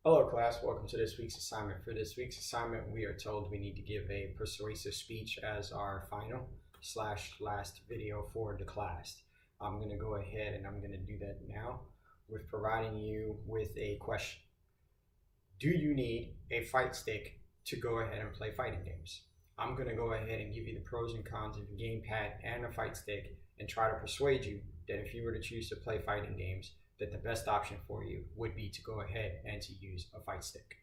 Hello class, welcome to this week's assignment. For this week's assignment, we are told we need to give a persuasive speech as our final / last video for the class. I'm going to go ahead and I'm going to do that now with providing you with a question. Do you need a fight stick to go ahead and play fighting games? I'm going to go ahead and give you the pros and cons of a gamepad and a fight stick and try to persuade you that if you were to choose to play fighting games, that the best option for you would be to go ahead and to use a fight stick.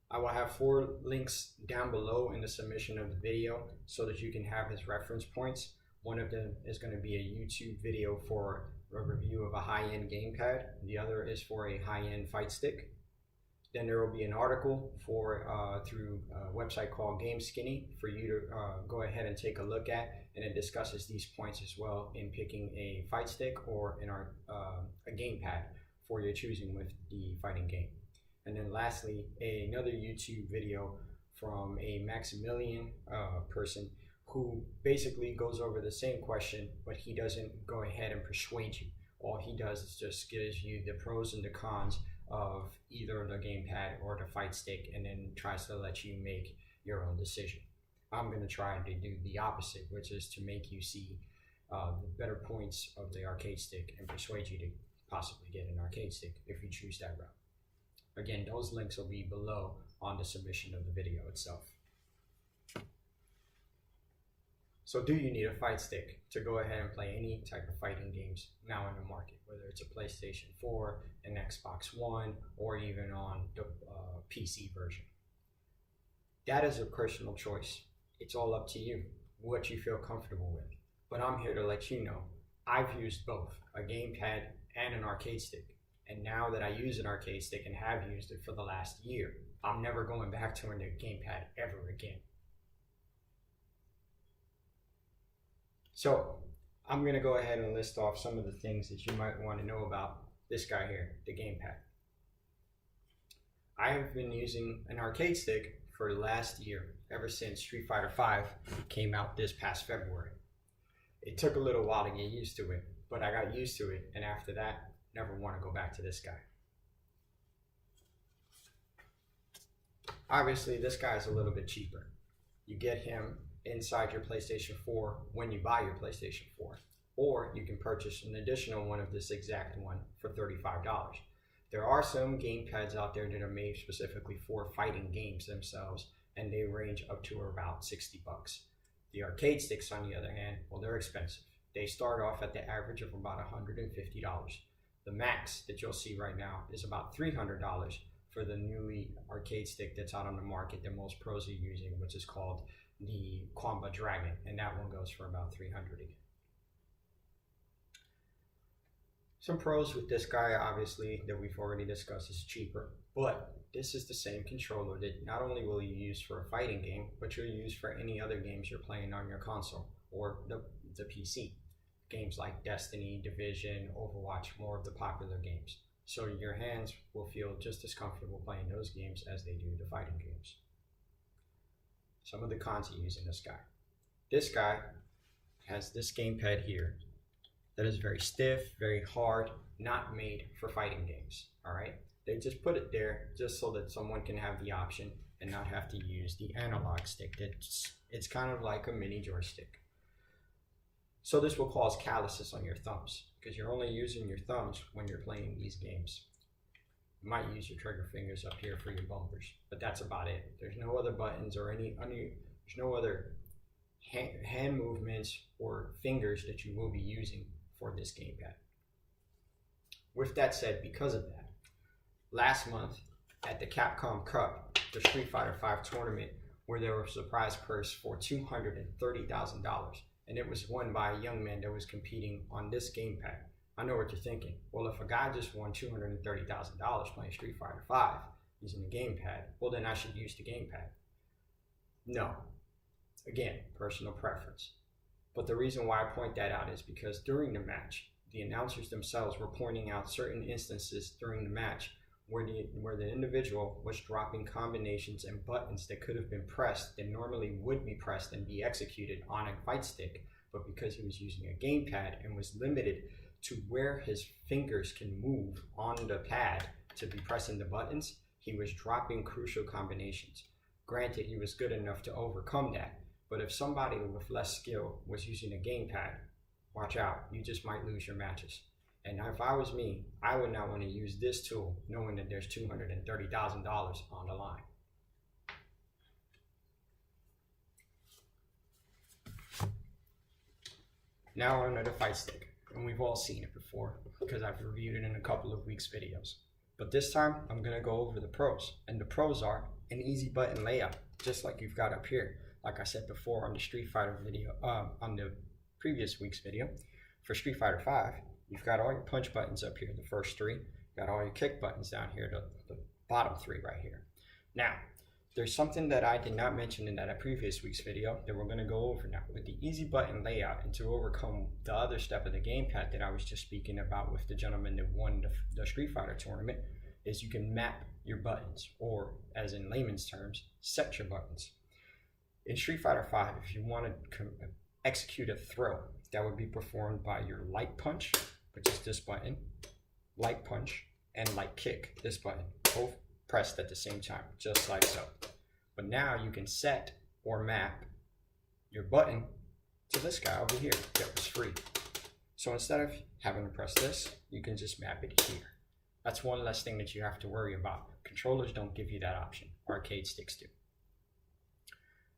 I will have 4 links down below in the submission of the video so that you can have as reference points. One of them is going to be a YouTube video for a review of a high-end gamepad. The other is for a high-end fight stick. Then there will be an article for through a website called GameSkinny for you to go ahead and take a look at, and it discusses these points as well in picking a fight stick or in a gamepad for your choosing with the fighting game. And then lastly, another YouTube video from a Maximilian person who basically goes over the same question, but he doesn't go ahead and persuade you. All he does is just gives you the pros and the cons of either the gamepad or the fight stick, and then tries to let you make your own decision. I'm going to try to do the opposite, which is to make you see the better points of the arcade stick and persuade you to possibly get an arcade stick if you choose that route. Again, those links will be below on the submission of the video itself. So do you need a fight stick to go ahead and play any type of fighting games now in the market, whether it's a PlayStation 4, an Xbox One, or even on the PC version? That is a personal choice. It's all up to you, what you feel comfortable with. But I'm here to let you know, I've used both, a gamepad and an arcade stick. And now that I use an arcade stick and have used it for the last year, I'm never going back to a gamepad ever again. So I'm going to go ahead and list off some of the things that you might want to know about this guy here, the gamepad. I have been using an arcade stick for the last year, ever since Street Fighter V came out this past February. It took a little while to get used to it, but I got used to it, and after that, never want to go back to this guy. Obviously, this guy is a little bit cheaper. You get him inside your PlayStation 4 when you buy your PlayStation 4, or you can purchase an additional one of this exact one for $35. There are some gamepads out there that are made specifically for fighting games themselves, and they range up to about 60 bucks. The arcade sticks, on the other hand, well, they're expensive. They start off at the average of about $150. The max that you'll see right now is about $300 for the newly arcade stick that's out on the market that most pros are using, which is called the Quamba Dragon, and that one goes for about $300 again. Some pros with this guy, obviously, that we've already discussed, is cheaper, but this is the same controller that not only will you use for a fighting game, but you'll use for any other games you're playing on your console or the PC. Games like Destiny, Division, Overwatch, more of the popular games. So your hands will feel just as comfortable playing those games as they do the fighting games. Some of the cons of using this guy. This guy has this gamepad here that is very stiff, very hard, not made for fighting games, all right? They just put it there just so that someone can have the option and not have to use the analog stick. It's kind of like a mini joystick. So this will cause calluses on your thumbs because you're only using your thumbs when you're playing these games. You might use your trigger fingers up here for your bumpers, but that's about it. There's no other buttons or there's no other hand movements or fingers that you will be using for this gamepad. With that said, because of that, last month at the Capcom Cup, the Street Fighter V tournament, where there was a prize purse for $230,000, and it was won by a young man that was competing on this gamepad. I know what you're thinking. Well, if a guy just won $230,000 playing Street Fighter V using the gamepad, well, then I should use the gamepad. No. Again, personal preference. But the reason why I point that out is because during the match, the announcers themselves were pointing out certain instances during the match where the individual was dropping combinations and buttons that could have been pressed that normally would be pressed and be executed on a fight stick, but because he was using a gamepad and was limited to where his fingers can move on the pad, to be pressing the buttons, he was dropping crucial combinations. Granted, he was good enough to overcome that, but if somebody with less skill was using a gamepad, watch out, you just might lose your matches. And if I was me, I would not want to use this tool knowing that there's $230,000 on the line. Now onto the fight stick, and we've all seen it before because I've reviewed it in a couple of weeks' videos. But this time, I'm going to go over the pros, and the pros are an easy button layout, just like you've got up here. Like I said before on the Street Fighter video, on the previous week's video, for Street Fighter 5, you've got all your punch buttons up here, the first three. You've got all your kick buttons down here, the bottom three right here. Now, there's something that I did not mention in that previous week's video that we're going to go over now. With the easy button layout, and to overcome the other step of the gamepad that I was just speaking about with the gentleman that won the Street Fighter tournament, is you can map your buttons, or as in layman's terms, set your buttons. In Street Fighter 5, if you want to execute a throw, that would be performed by your light punch, which is this button, light punch, and light kick, this button, both pressed at the same time, just like so. But now you can set or map your button to this guy over here that was free. So instead of having to press this, you can just map it here. That's one less thing that you have to worry about. Controllers don't give you that option. Arcade sticks do.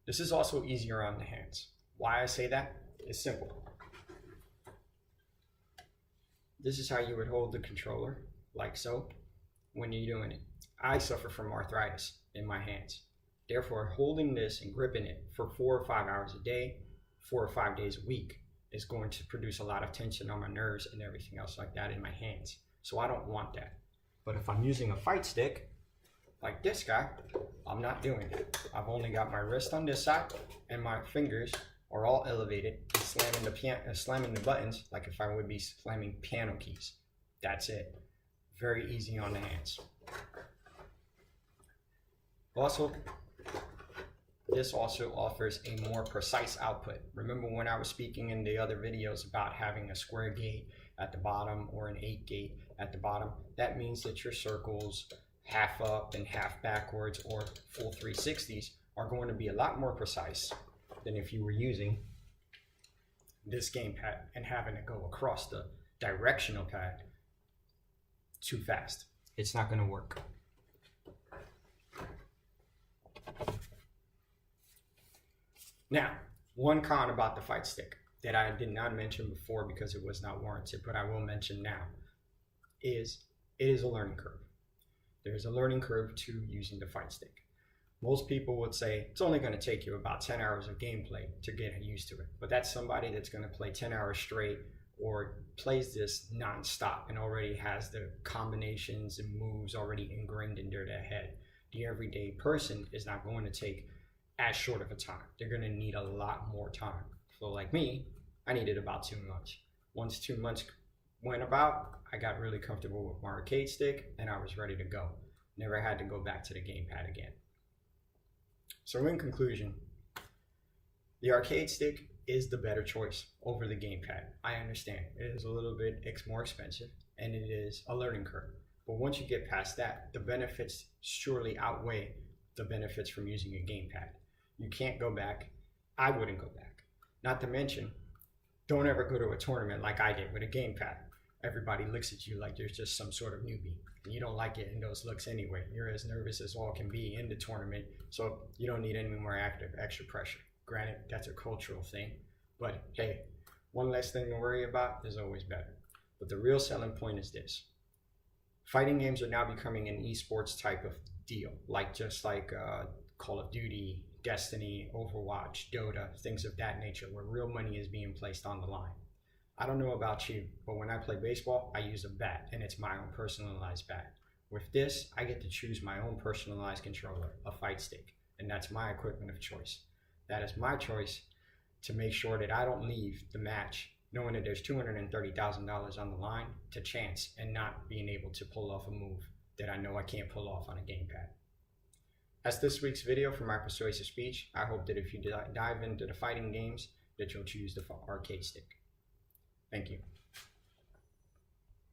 This is also easier on the hands. Why I say that is simple. This is how you would hold the controller, like so, when you're doing it. I suffer from arthritis in my hands. Therefore, holding this and gripping it for 4 or 5 hours a day, 4 or 5 days a week, is going to produce a lot of tension on my nerves and everything else like that in my hands. So I don't want that. But if I'm using a fight stick, like this guy, I'm not doing it. I've only got my wrist on this side, and my fingers are all elevated and slamming the buttons like if I would be slamming piano keys. That's it. Very easy on the hands. Also, this also offers a more precise output. Remember when I was speaking in the other videos about having a square gate at the bottom or an 8 gate at the bottom? That means that your circles, half up and half backwards or full 360s, are going to be a lot more precise than if you were using this gamepad and having to go across the directional pad too fast. It's not going to work. Now, one con about the fight stick that I did not mention before because it was not warranted, but I will mention now, is it is a learning curve. There's a learning curve to using the fight stick. Most people would say it's only going to take you about 10 hours of gameplay to get used to it. But that's somebody that's going to play 10 hours straight or plays this non-stop and already has the combinations and moves already ingrained into their head. The everyday person is not going to take as short of a time. They're going to need a lot more time. So like me, I needed about 2 months. Once 2 months went about, I got really comfortable with my arcade stick and I was ready to go. Never had to go back to the gamepad again. So in conclusion, the arcade stick is the better choice over the gamepad. I understand it is a little bit more expensive and it is a learning curve. But once you get past that, the benefits surely outweigh the benefits from using a gamepad. You can't go back. I wouldn't go back. Not to mention, don't ever go to a tournament like I did with a gamepad. Everybody looks at you like you're just some sort of newbie. And you don't like it in those looks anyway. You're as nervous as all can be in the tournament, so you don't need any more extra pressure. Granted, that's a cultural thing, but hey, one less thing to worry about is always better. But the real selling point is this. Fighting games are now becoming an esports type of deal, just like Call of Duty, Destiny, Overwatch, Dota, things of that nature, where real money is being placed on the line. I don't know about you, but when I play baseball, I use a bat, and it's my own personalized bat. With this, I get to choose my own personalized controller, a fight stick, and that's my equipment of choice. That is my choice to make sure that I don't leave the match knowing that there's $230,000 on the line to chance and not being able to pull off a move that I know I can't pull off on a gamepad. That's this week's video for my persuasive speech. I hope that if you dive into the fighting games, that you'll choose the arcade stick. Thank you.